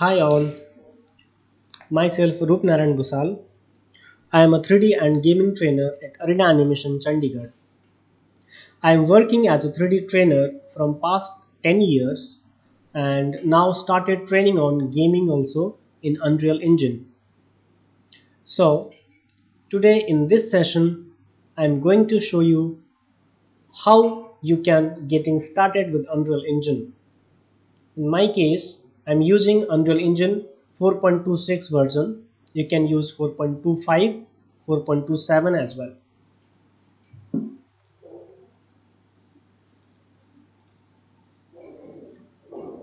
Hi all, myself Roop Narayan Busal. I am a 3D and gaming trainer at Arena Animation Chandigarh. I am working as a 3D trainer from past 10 years and now started training on gaming also in Unreal Engine. So today in this session I am going to show you how you can getting started with Unreal Engine. In my case, I'm using Unreal Engine 4.26 version. You can use 4.25, 4.27 as well.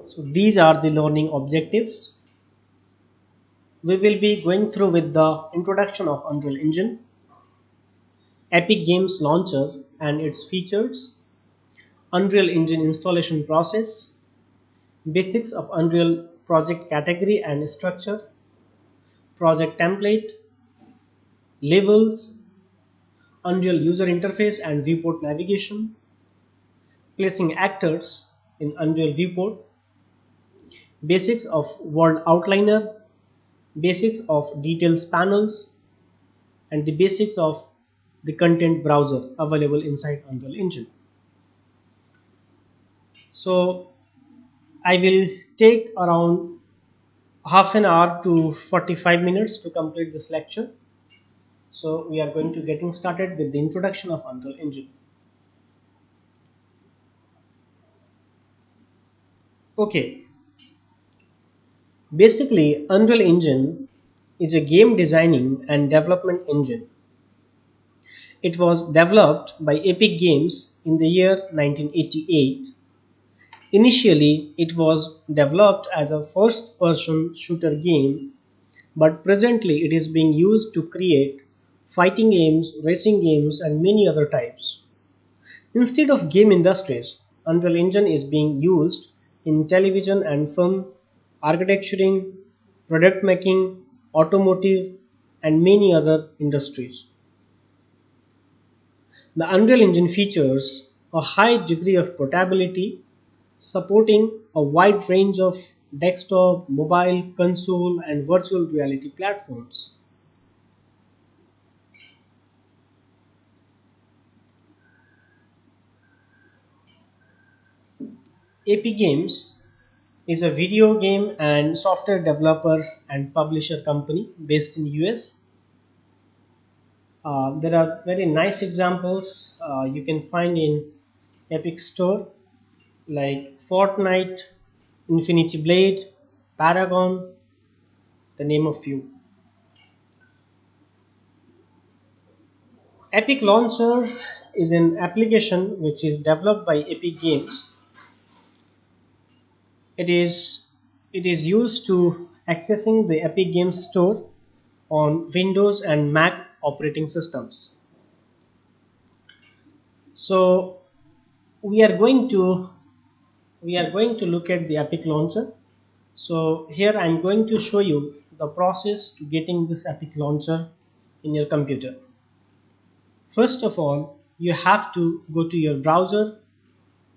So these are the learning objectives. We will be going through with the introduction of Unreal Engine, Epic Games Launcher and its features, Unreal Engine installation process, basics of Unreal project category and structure, project template, levels, Unreal user interface and viewport navigation, placing actors in Unreal viewport, basics of world outliner, basics of details panels, and the basics of the content browser available inside Unreal Engine. So I will take around half an hour to 45 minutes to complete this lecture. So we are going to getting started with the introduction of Unreal Engine. Okay, basically Unreal Engine is a game designing and development engine. It was developed by Epic Games in the year 1988. Initially, it was developed as a first-person shooter game, but presently it is being used to create fighting games, racing games, and many other types. Instead of game industries, Unreal Engine is being used in television and film, architecturing, product making, automotive, and many other industries. The Unreal Engine features a high degree of portability, supporting a wide range of desktop, mobile, console, and virtual reality platforms. AP Games is a video game and software developer and publisher company based in US. There are very nice examples you can find in Epic Store like Fortnite, Infinity Blade, Paragon, the name of few. Epic Launcher is an application which is developed by Epic Games. It is it is used to accessing the Epic Games Store on Windows and Mac operating systems. So we are going to look at the Epic Launcher. So here I am going to show you the process to getting this Epic Launcher in your computer. First of all, you have to go to your browser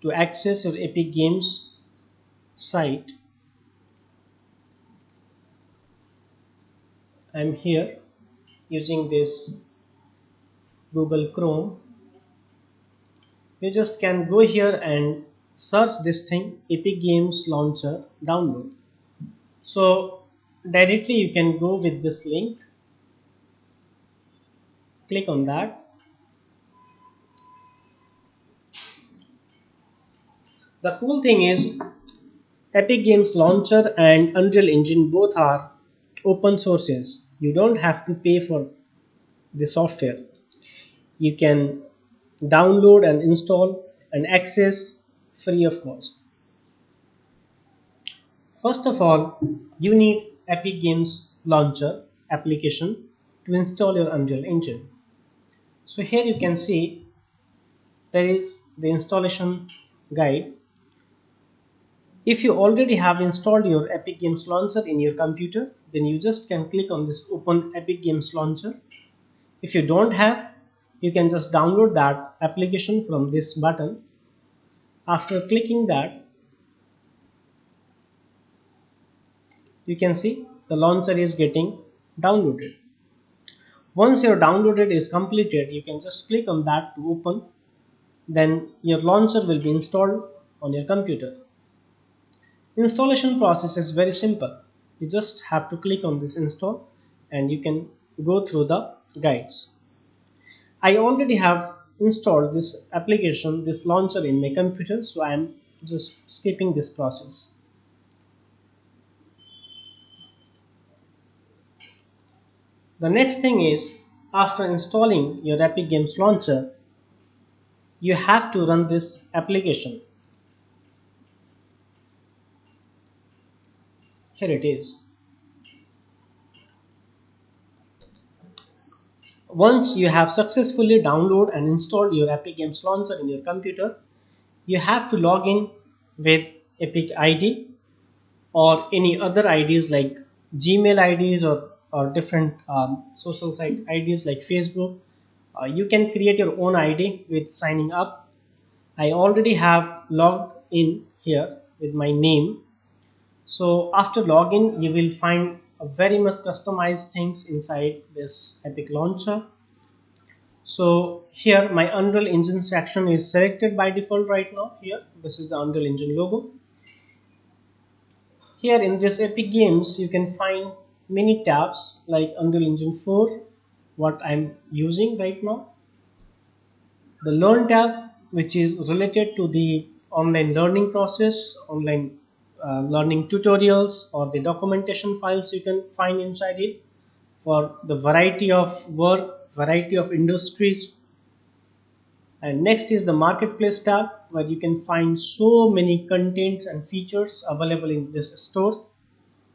to access your Epic Games site. I'm here using this Google Chrome. You just can go here and search this thing Epic Games Launcher download. So directly you can go with this link, click on that. The cool thing is Epic Games Launcher and Unreal Engine both are open sources. You don't have to pay for the software. You can download and install and access free of cost. First of all, you need Epic Games Launcher application to install your Unreal Engine. So here you can see there is the installation guide. If you already have installed your Epic Games Launcher in your computer, then you just can click on this Open Epic Games Launcher. If you don't have, you can just download that application from this button. After clicking that, You can see the launcher is getting downloaded. Once your downloaded is completed, you can just click on that to open. Then your launcher will be installed on your computer. Installation process is very simple. You just have to click on this install and you can go through the guides. I already have installed this application, this launcher in my computer, so I am just skipping this process. The next thing is, after installing your Epic Games Launcher, you have to run this application. Here it is. Once you have successfully downloaded and installed your Epic Games Launcher in your computer, you have to log in with Epic ID or any other IDs like Gmail IDs or different social site IDs like Facebook. You can create your own ID with signing up. I already have logged in here with my name. So after login, you will find a very much customized things inside this Epic Launcher. So here my Unreal Engine section is selected by default right now. Here, this is the Unreal Engine logo. Here in this Epic Games, you can find many tabs like Unreal Engine 4, what I'm using right now. The Learn tab, which is related to the online learning process, online learning tutorials or the documentation files you can find inside it for the variety of work, variety of industries. And next is the Marketplace tab, where you can find so many contents and features available in this store.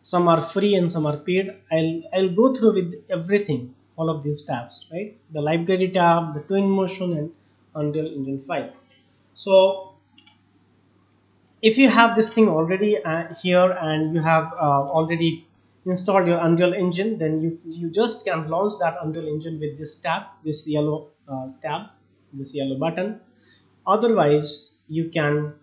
Some are free and some are paid. I'll go through with everything, all of these tabs, right? The library tab, the Twinmotion, and Unreal Engine 5. So if you have this thing already here and you have already installed your Unreal Engine, then you just can launch that Unreal Engine with this tab, this yellow tab, this yellow button. Otherwise, you can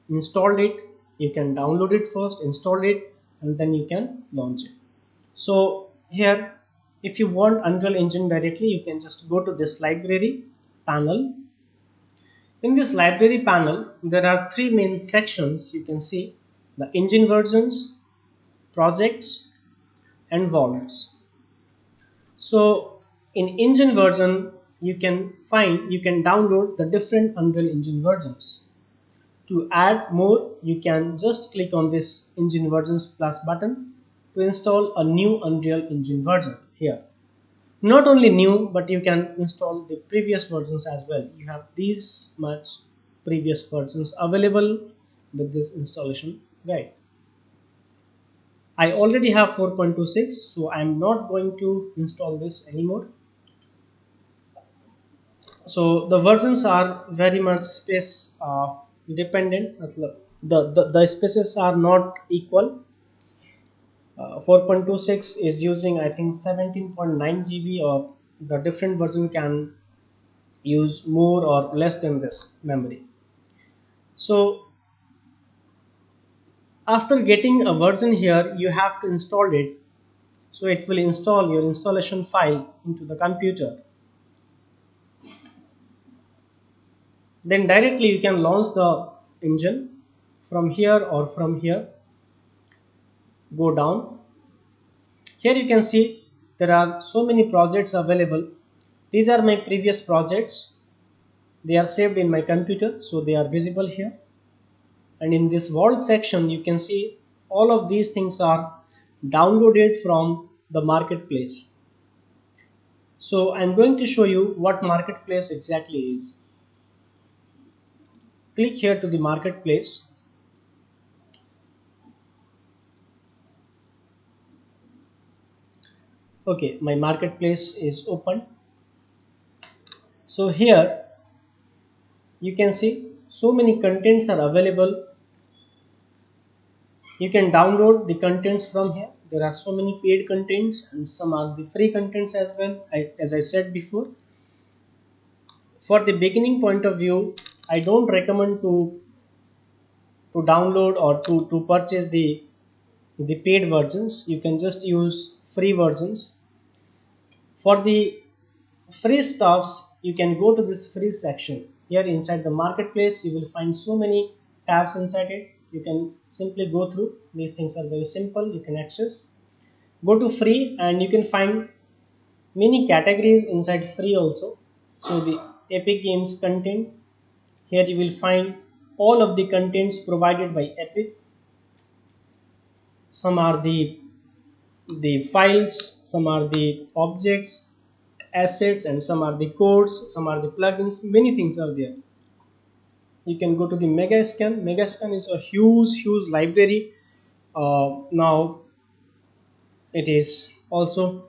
install it, you can download it first, install it, and then you can launch it. So here, if you want Unreal Engine directly, you can just go to this library panel. In this library panel, there are three main sections. You can see the engine versions, projects, and vaults. So in engine version, you can download the different Unreal Engine versions. To add more, you can just click on this engine versions plus button to install a new Unreal Engine version here. Not only new, but you can install the previous versions as well. You have these much previous versions available with this installation guide. I already have 4.26, so I'm not going to install this anymore. So the versions are very much space dependent. The spaces are not equal. 4.26 is using I think 17.9 GB, or the different version can use more or less than this memory. So after getting a version here, you have to install it, so it will install your installation file into the computer. Then directly you can launch the engine from here or from here. Go down. Here you can see there are so many projects available. These are my previous projects. They are saved in my computer, so they are visible here. And in this vault section, you can see all of these things are downloaded from the marketplace. So I'm going to show you what marketplace exactly is. Click here to the marketplace. Okay, my marketplace is open. So here you can see so many contents are available. You can download the contents from here. There are so many paid contents and some are the free contents as well. As I said before, for the beginning point of view, I don't recommend to download or to purchase the the paid versions. You can just use free versions. For the free stuffs, you can go to this free section. Here inside the marketplace, you will find so many tabs inside it. You can simply go through. These things are very simple. You can access. Go to free and you can find many categories inside free also. So the Epic Games content. Here you will find all of the contents provided by Epic. Some are the files, some are the objects, assets, and some are the codes, some are the plugins. Many things are there. You can go to the Megascan. Megascan is a huge library. Now it is also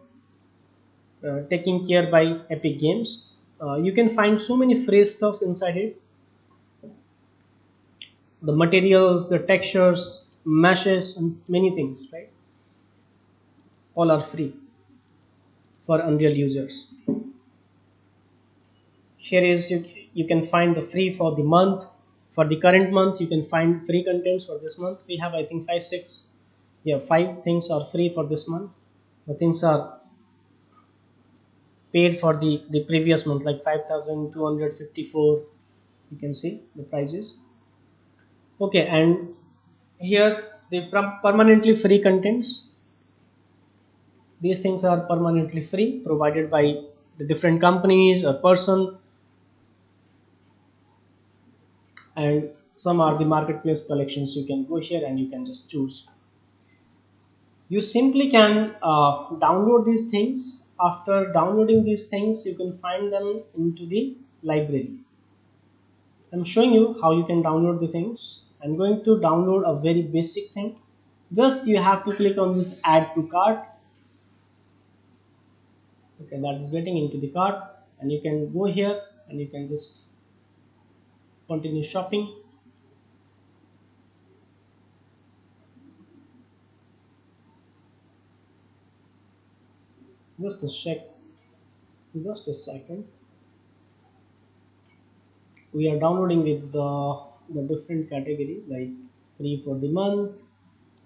taken care by Epic Games. You can find so many free stuffs inside it. The materials, the textures, meshes, and many things, right? All are free for Unreal users. Here is you can find the free for the month. For the current month, you can find free contents for this month. We have, I think, 5 6, yeah, 5 things are free for this month. The things are paid for the previous month, like 5,254. You can see the prices. Okay, and here the permanently free contents. These things are permanently free, provided by the different companies or person, and some are the marketplace collections. You can go here and you can just choose. You simply can download these things. After downloading these things, you can find them into the library. I'm showing you how you can download the things. I'm going to download a very basic thing. Just you have to click on this add to cart. Okay, that is getting into the cart, and you can go here and you can just continue shopping. Just a check, just a second. We are downloading with the different category, like free for the month,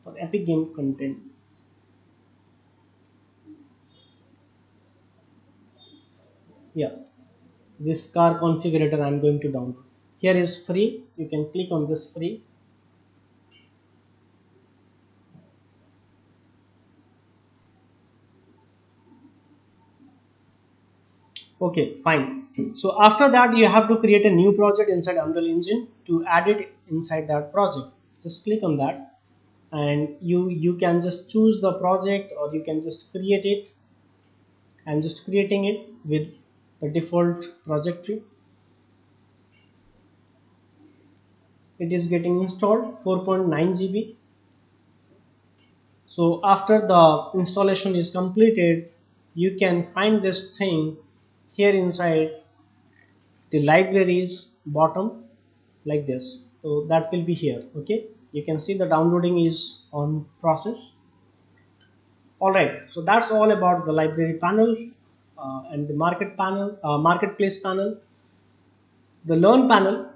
for Epic Game content. Yeah, this car configurator I'm going to download. Here is free. You can click on this free. Okay, fine. So after that, you have to create a new project inside Unreal Engine to add it inside that project. Just click on that, and you can just choose the project, or you can just create it. I'm just creating it with the default project tree. It is getting installed, 4.9 GB. So after the installation is completed, you can find this thing here inside the libraries bottom, like this. So that will be here. Okay, you can see the downloading is on process. All right, so that's all about the library panel and the marketplace panel. The learn panel,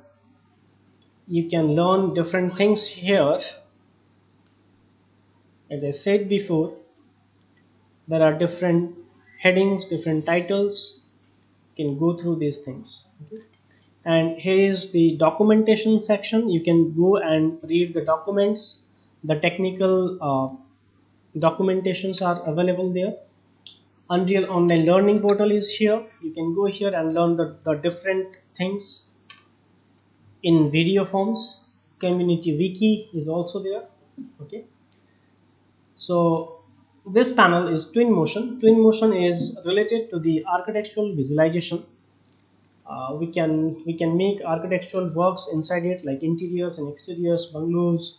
you can learn different things here. As I said before, there are different headings, different titles. You can go through these things. Okay? And here is the documentation section. You can go and read the documents. The technical documentations are available there. Unreal Online Learning Portal is here. You can go here and learn the different things in video forms. Community wiki is also there. Okay, so this panel is Twinmotion. Twinmotion is related to the architectural visualization. We can make architectural works inside it, like interiors and exteriors, bungalows,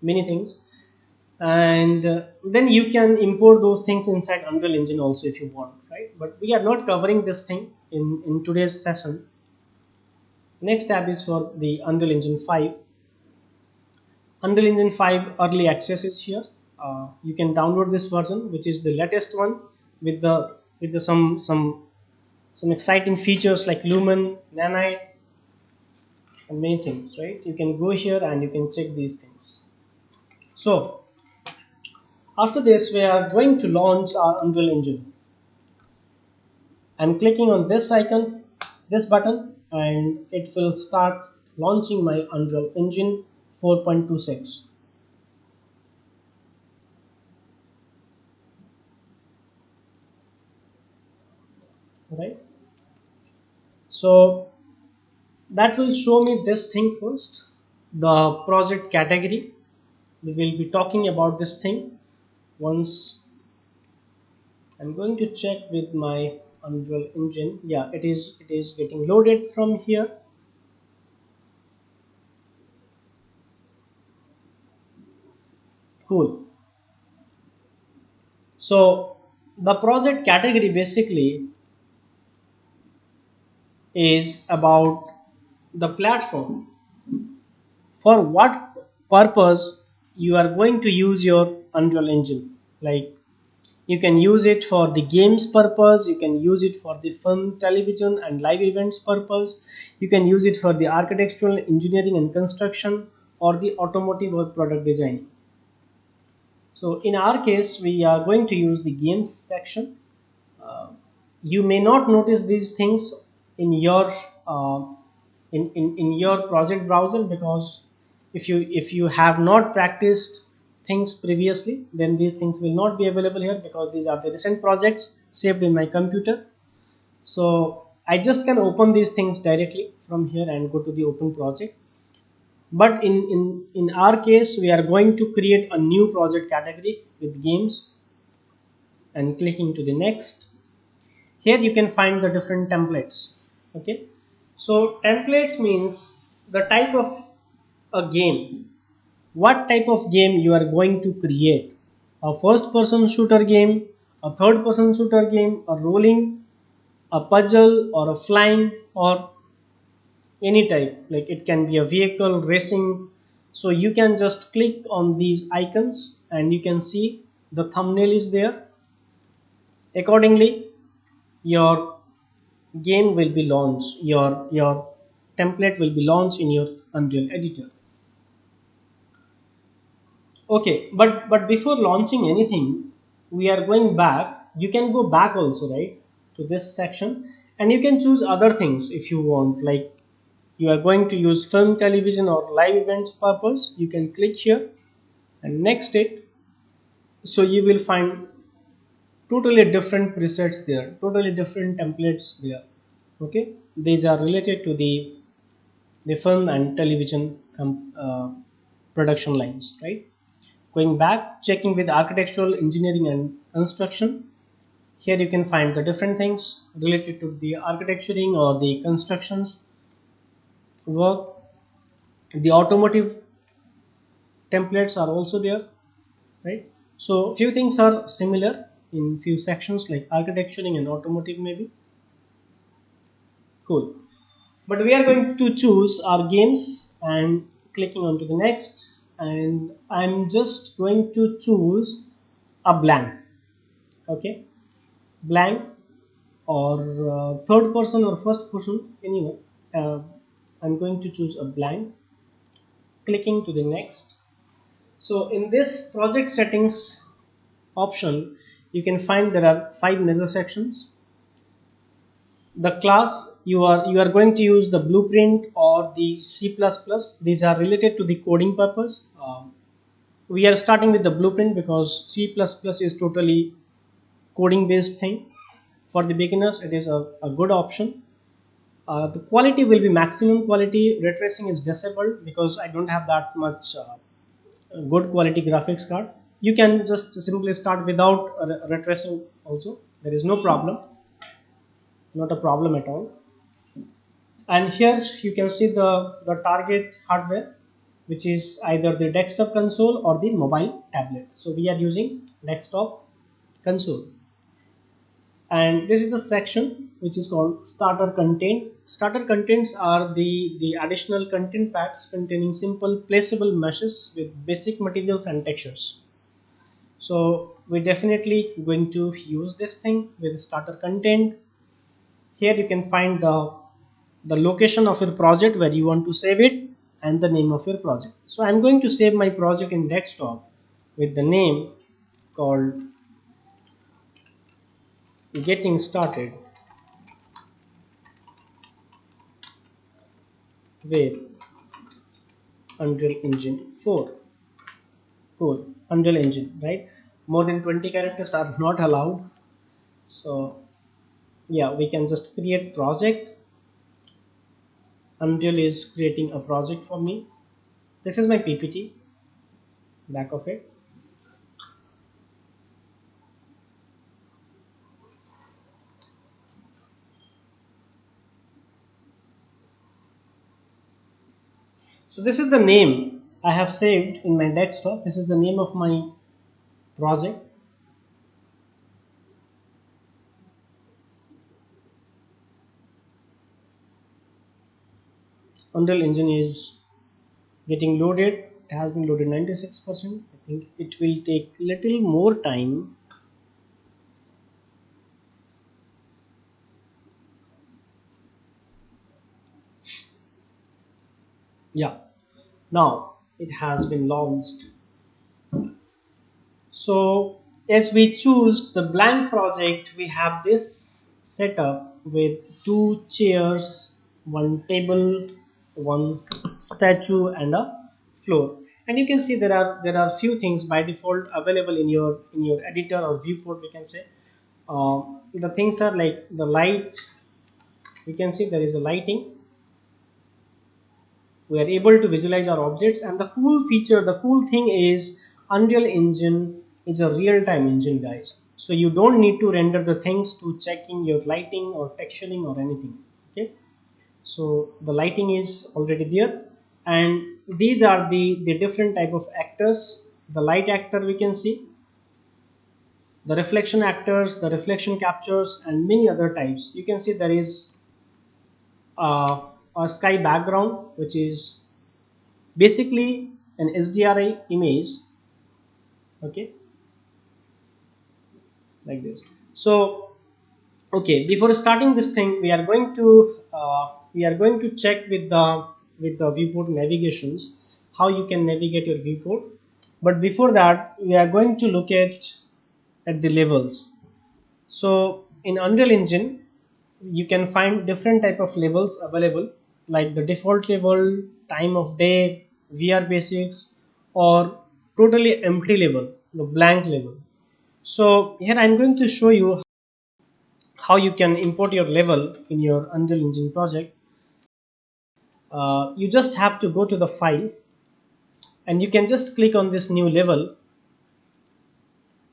many things, and then you can import those things inside Unreal Engine also if you want, right? But we are not covering this thing in today's session. Next tab is for the Unreal Engine 5. Unreal Engine 5 early access is here. You can download this version, which is the latest one, with the some exciting features like Lumen, Nanite, and many things, right? You can go here and you can check these things. So After this, we are going to launch our Unreal Engine. I'm clicking on this icon, this button, and it will start launching my Unreal Engine 4.26. Right? So that will show me this thing first, the project category. We will be talking about this thing once. I'm going to check with my Unreal Engine. Yeah, it is getting loaded from here. Cool. So the project category basically is about the platform. For what purpose you are going to use your Unreal Engine. Like you can use it for the games purpose, you can use it for the film, television and live events purpose, you can use it for the architectural, engineering and construction, or the automotive or product design. So in our case, we are going to use the games section. Uh, you may not notice these things in your uh, in your project browser, because if you have not practiced things previously, then these things will not be available here, because these are the recent projects saved in my computer. So I just can open these things directly from here and go to the open project. But in our case, we are going to create a new project category with games, and clicking to the next. Here you can find the different templates. Okay, so templates means the type of a game, what type of game you are going to create: a first person shooter game, a third person shooter game, a rolling, a puzzle, or a flying, or any type. Like it can be a vehicle racing. So you can just click on these icons and you can see the thumbnail is there. Accordingly, your game will be launched, your template will be launched in your Unreal editor. Okay, but before launching anything, we are going back. You can go back also, right, to this section, and you can choose other things if you want. Like you are going to use film, television or live events purpose, you can click here and next it. So you will find totally different presets there, totally different templates there. Okay, these are related to the film and television production lines, right? Going back, checking with architectural, engineering and construction. Here you can find the different things related to the architecturing or the constructions work. The automotive templates are also there, right? So few things are similar in few sections, like architecturing and automotive maybe. Cool. But we are going to choose our games and clicking on to the next, and I'm just going to choose a blank. Okay, blank, or third person or first person, anyone. uh, I'm going to choose a blank, clicking to the next. So in this project settings option, you can find there are 5 major sections. The class, you are going to use the blueprint or the C++. These are related to the coding purpose. We are starting with the blueprint because C++ is totally coding based thing. For the beginners, it is a good option. The quality will be maximum quality. Ray tracing is disabled because I don't have that much good quality graphics card. You can just simply start without ray tracing also. There is no problem, not a problem at all. And here you can see the target hardware, which is either the desktop console or the mobile tablet. So we are using desktop console. And this is the section which is called starter content. Starter contents are the additional content packs containing simple placeable meshes with basic materials and textures. So we definitely going to use this thing with starter content. Here you can find the location of your project where you want to save it and the name of your project. So I'm going to save my project in desktop with the name called getting started with Unreal Engine 4. Cool. Unreal Engine, right? More than 20 characters are not allowed. So yeah, we can just create project. Unreal is creating a project for me. This is my PPT, back of it. So this is the name I have saved in my desktop. This is the name of my project. Unreal Engine is getting loaded. It has been loaded 96%. I think it will take little more time. Yeah, now it has been launched. So as we choose the blank project, we have this setup with two chairs, one table, one statue, and a floor. And you can see there are few things by default available in your editor or viewport. We can say the things are like the light. We can see there is a lighting. We are able to visualize our objects, and the cool thing is Unreal Engine is a real-time engine, guys. So you don't need to render the things to checking your lighting or texturing or anything. Okay, so the lighting is already there, and these are the different type of actors. The light actor, we can see the reflection actors, the reflection captures, and many other types. You can see there is a sky background, which is basically an SDRI image. Okay, like this. So okay, before starting this thing, we are going to check with the viewport navigations how you can navigate your viewport. But before that, we are going to look at the levels. So in Unreal Engine, you can find different type of levels available, like the default level, time of day, VR basics, or totally empty level, the blank level. So here I'm going to show you how you can import your level in your Unreal Engine project. You just have to go to the file, and you can just click on this new level,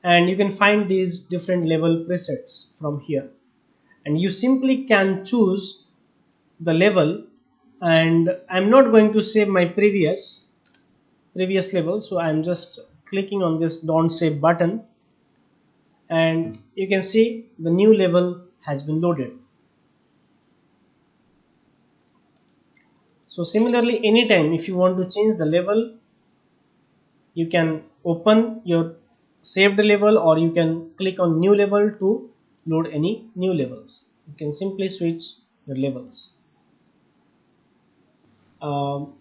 and you can find these different level presets from here, and you simply can choose the level. And I'm not going to save my previous level, so I'm just clicking on this don't save button, and you can see the new level has been loaded. So similarly, anytime if you want to change the level, you can open your saved level, or you can click on new level to load any new levels. You can simply switch your levels. um,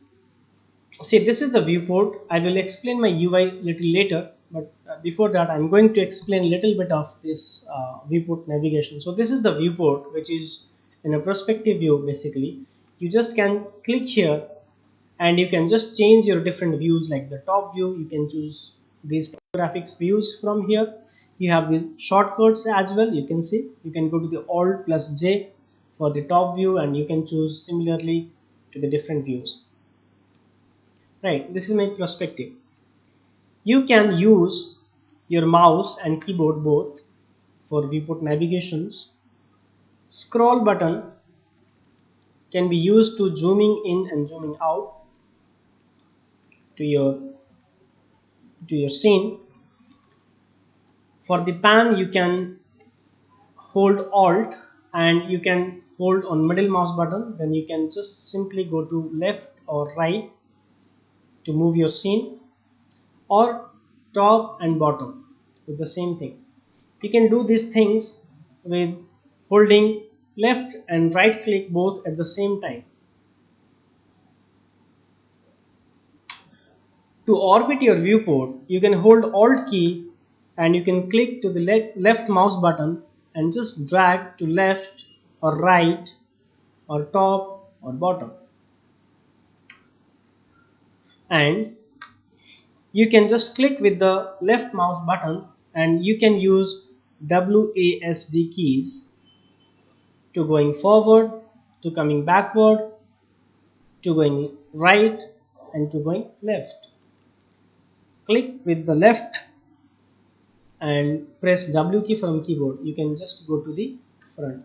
See, this is the viewport. I will explain my UI little later, but before that I'm going to explain a little bit of this viewport navigation. So this is the viewport, which is in a perspective view. Basically, you just can click here, and you can just change your different views. Like the top view, you can choose these graphics views from here. You have the shortcuts as well. You can see you can go to the Alt plus J for the top view, and you can choose similarly to the different views. Right, this is my perspective. You can use your mouse and keyboard both for viewport navigations. Scroll button can be used to zooming in and zooming out to your scene. For the pan, you can hold Alt, and you can hold on middle mouse button. Then you can just simply go to left or right to move your scene, or top and bottom with the same thing. You can do these things with holding left and right click both at the same time. To orbit your viewport, you can hold Alt key and you can click to the left mouse button and just drag to left or right or top or bottom, and you can just click with the left mouse button and you can use WASD keys to going forward, to coming backward, to going right, and to going left. Click with the left and press W key from keyboard. You can just go to the front,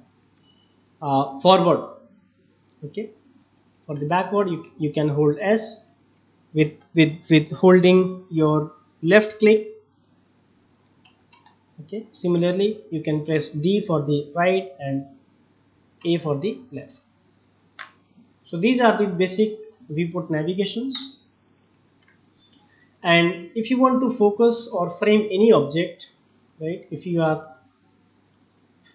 forward. Okay, for the backward you can hold S with holding your left click. Okay, similarly you can press D for the right and A for the left. So these are the basic viewport navigations. And if you want to focus or frame any object, right, if you are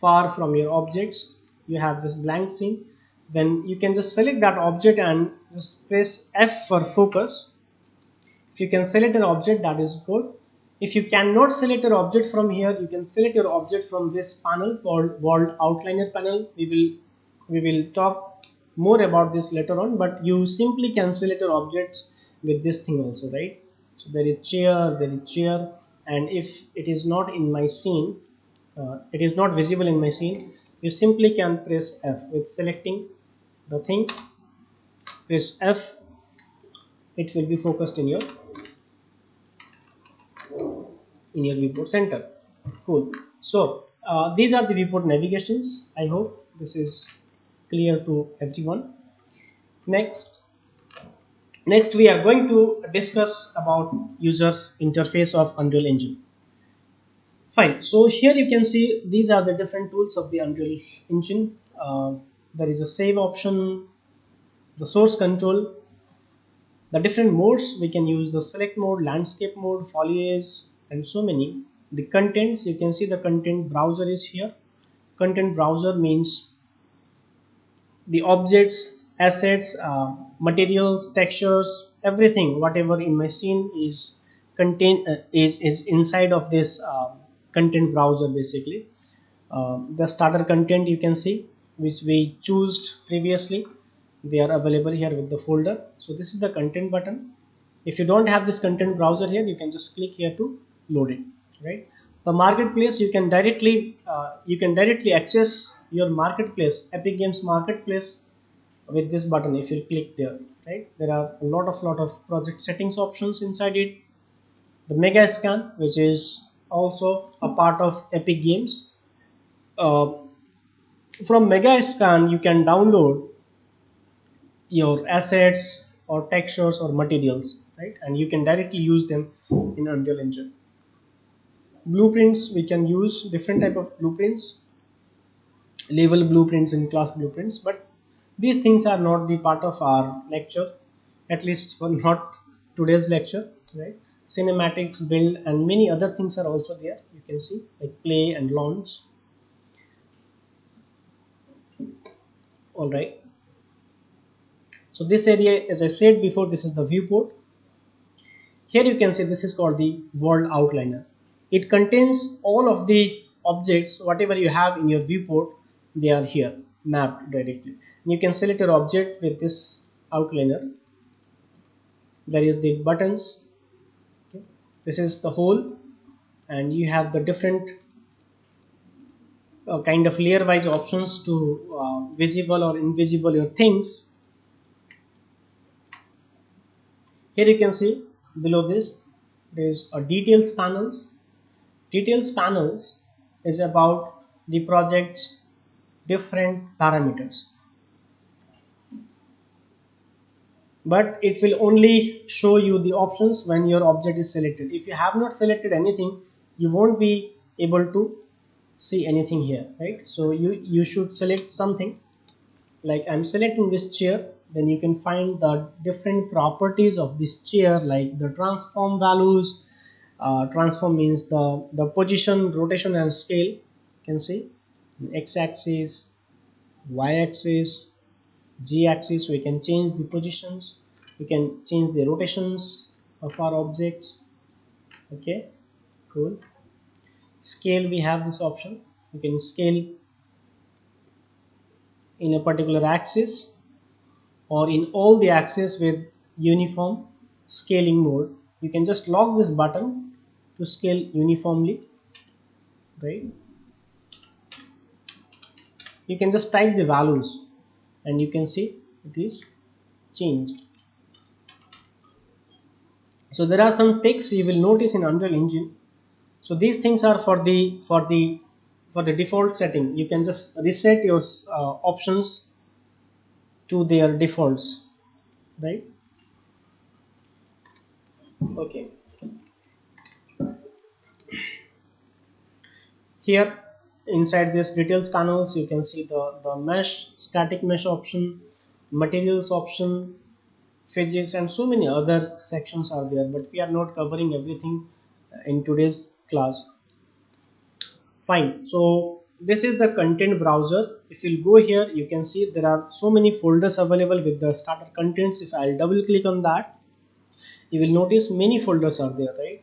far from your objects, you have this blank scene, then you can just select that object and just press F for focus. If you can select an object, that is good. If you cannot select an object from here, you can select your object from this panel called World Outliner panel. We will talk more about this later on, but you simply can select your objects with this thing also, right? So there is chair, and if it is not in my scene, it is not visible in my scene, you simply can press F with selecting the thing. Press F, it will be focused in your viewport center. Cool. So these are the viewport navigations. I hope this is clear to everyone. Next we are going to discuss about user interface of Unreal Engine. Fine, so here you can see these are the different tools of the Unreal Engine. There is a save option, the source control, the different modes. We can use the select mode, landscape mode, foliage, and so many. The contents, you can see the content browser is here. Content browser means the objects, assets, materials, textures, everything whatever in my scene is contain is inside of this content browser. Basically the starter content you can see, which we chose previously, they are available here with the folder. So this is the content button. If you don't have this content browser here, you can just click here to load it, right? The marketplace, you can directly access your marketplace, Epic Games marketplace, with this button. If you click there, right, there are a lot of project settings options inside it. The mega scan, which is also a part of Epic Games. uh, from mega scan you can download your assets or textures or materials, right, and you can directly use them in Unreal Engine. Blueprints, we can use different type of blueprints, level blueprints and class blueprints, but these things are not the part of our lecture, at least for not today's lecture, right? Cinematics, build, and many other things are also there. You can see like play and launch. All right, so this area, as I said before, this is the viewport. Here you can see this is called the world outliner. It contains all of the objects, whatever you have in your viewport, they are here mapped directly. And you can select your object with this outliner. There is the buttons. Okay. This is the whole, and you have the different kind of layer wise options to visible or invisible your things. Here you can see below this there is a details panels. Details panels is about the project's different parameters, but it will only show you the options when your object is selected. If you have not selected anything, you won't be able to see anything here, right? So you should select something. Like I'm selecting this chair, then you can find the different properties of this chair, like the transform values. Transform means the position, rotation, and scale. You can see x-axis, y-axis, z-axis. We can change the positions, we can change the rotations of our objects. Okay, cool. scale, we have this option. You can scale in a particular axis or in all the axes with uniform scaling mode. You can just lock this button to scale uniformly, right? You can just type the values and you can see it is changed. So there are some text you will notice in Unreal Engine. So these things are for the default setting. You can just reset your options to their defaults, right? Okay. Here inside this details panels, you can see the mesh, static mesh option, materials option, physics, and so many other sections are there, but we are not covering everything in today's class. Fine. So this is the content browser. If you go here, you can see there are so many folders available with the starter contents. If I'll double click on that, you will notice many folders are there, right?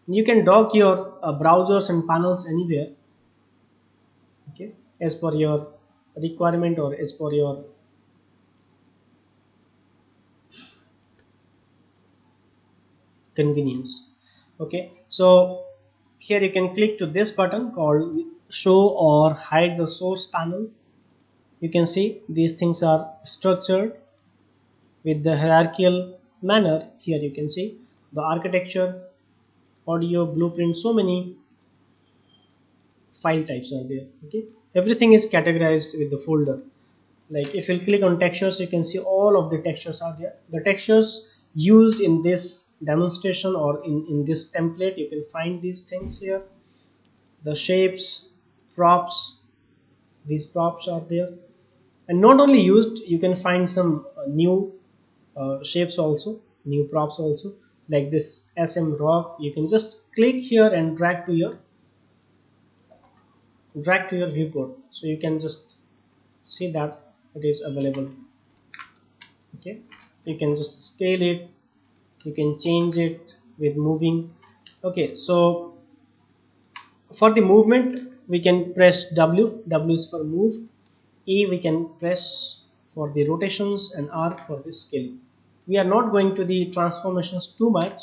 You can dock your browsers and panels anywhere, okay, as per your requirement or as per your convenience. Okay, so here you can click to this button called show or hide the source panel. You can see these things are structured with the hierarchical manner. Here you can see the architecture, audio, blueprint, so many file types are there. Okay, everything is categorized with the folder. Like if you click on textures, you can see all of the textures are there. The textures used in this demonstration or in this template, you can find these things here. The shapes, props, these props are there. And not only used, you can find some new shapes also, new props also, like this SM rock. You can just click here and drag to your viewport, so you can just see that it is available. Okay, you can just scale it, you can change it with moving. Okay, so for the movement we can press W is for move, E we can press for the rotations, and R for the scale. We are not going to the transformations too much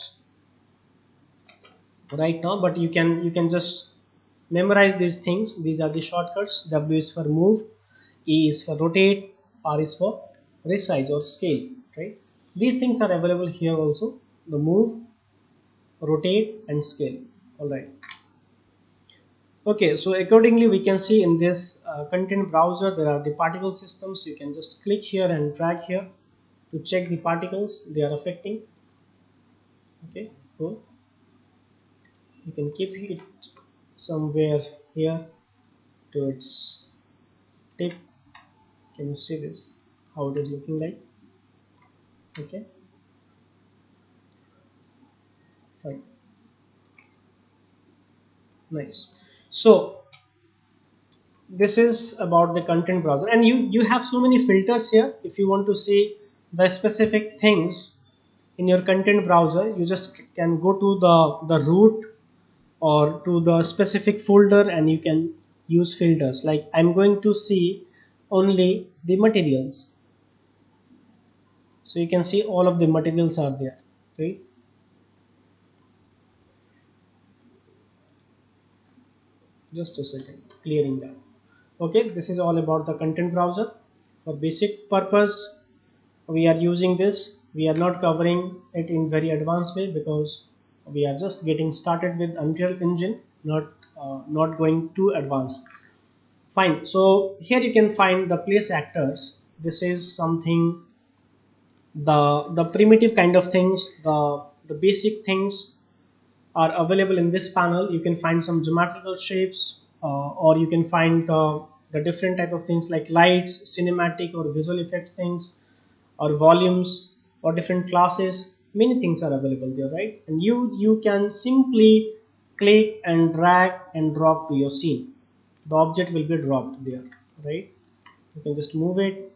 right now, but you can just memorize these things. These are the shortcuts. W is for move, E is for rotate, R is for resize or scale, right? These things are available here also, the move, rotate, and scale. All right. Okay, so accordingly we can see in this content browser there are the particle systems. You can just click here and drag here to check the particles they are affecting. Okay, cool. You can keep it somewhere here to its tip. Can you see this, how it is looking like? Okay, fine, nice. So this is about the content browser, and you have so many filters here. If you want to see the specific things in your content browser, you just can go to the root or to the specific folder, and you can use filters. Like I'm going to see only the materials, so you can see all of the materials are there, right? Just a second, clearing that. Okay, this is all about the content browser. For basic purpose we are using this. We are not covering it in very advanced way because we are just getting started with Unreal Engine, not going too advanced. Fine. So here you can find the place actors. This is something, the primitive kind of things, the basic things are available in this panel. You can find some geometrical shapes, or you can find the different type of things like lights, cinematic or visual effects things, or volumes, or different classes. Many things are available there, right? And you can simply click and drag and drop to your scene. The object will be dropped there, right? You can just move it,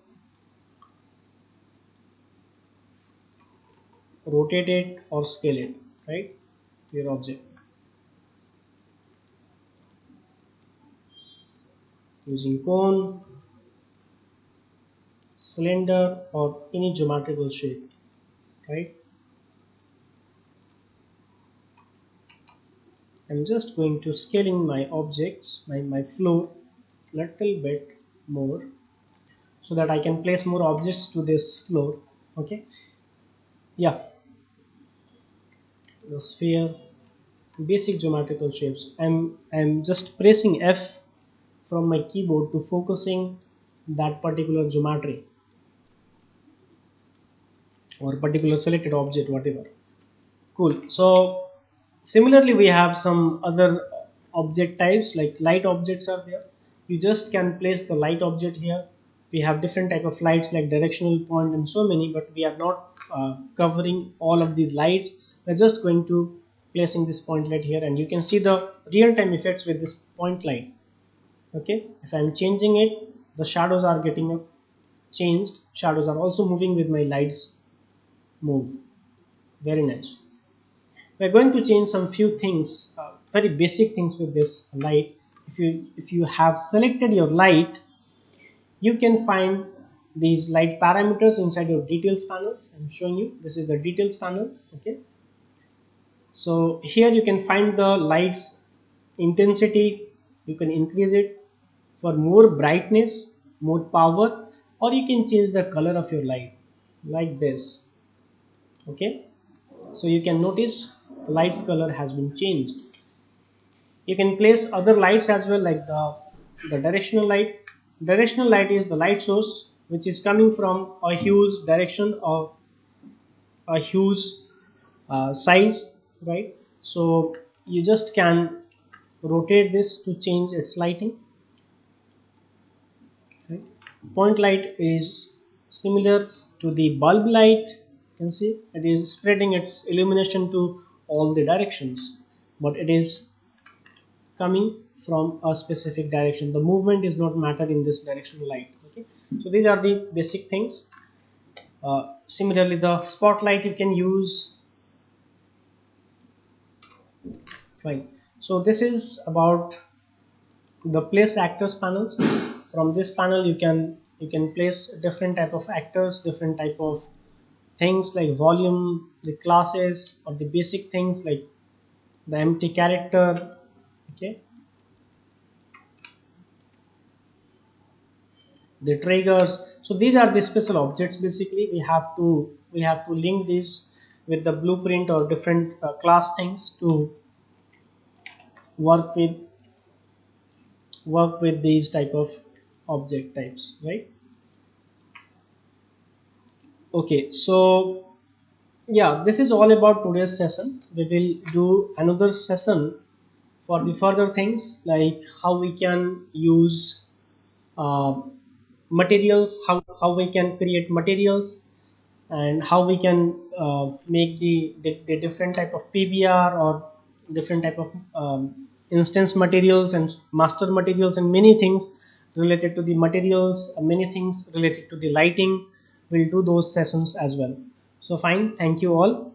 rotate it, or scale it, right, to your object. using cone, cylinder, or any geometrical shape, right? I'm just going to scaling my objects, my floor little bit more so that I can place more objects to this floor. Okay, yeah, the sphere, basic geometrical shapes. I'm just pressing F from my keyboard to focusing that particular geometry or particular selected object, whatever. Cool. So similarly, we have some other object types like light objects are there. You just can place the light object here. We have different type of lights like directional point and so many, but we are not covering all of these lights. We're just going to placing this point light here, and you can see the real-time effects with this point light. Okay, if I'm changing it, the shadows are getting changed. Shadows are also moving with my lights move. Very nice. We're going to change some few things, very basic things with this light. If you have selected your light, you can find these light parameters inside your details panels. I'm showing you, this is the details panel. Okay, so here you can find the lights intensity. You can increase it for more brightness, more power, or you can change the color of your light like this. Okay, so you can notice the light's color has been changed. You can place other lights as well, like the directional light. Directional light is the light source which is coming from a huge direction or a huge size, right? So you just can rotate this to change its lighting, right? Point light is similar to the bulb light. You can see it is spreading its illumination to all the directions, but it is coming from a specific direction. The movement is not matter in this directional light. Okay, so these are the basic things. Similarly, the spotlight you can use. Fine. So this is about the place actors panels. From this panel you can place different type of actors, different type of things like volume, the classes, or the basic things like the empty character. Okay, the triggers. So these are the special objects. Basically we have to link these with the blueprint or different class things to work with these type of object types, right? Okay, so yeah, this is all about today's session. We will do another session for the further things like how we can use uh, materials, how we can create materials, and how we can make the different type of PBR or different type of instance materials and master materials and many things related to the materials, many things related to the lighting. We'll do those sessions as well. So fine, thank you all.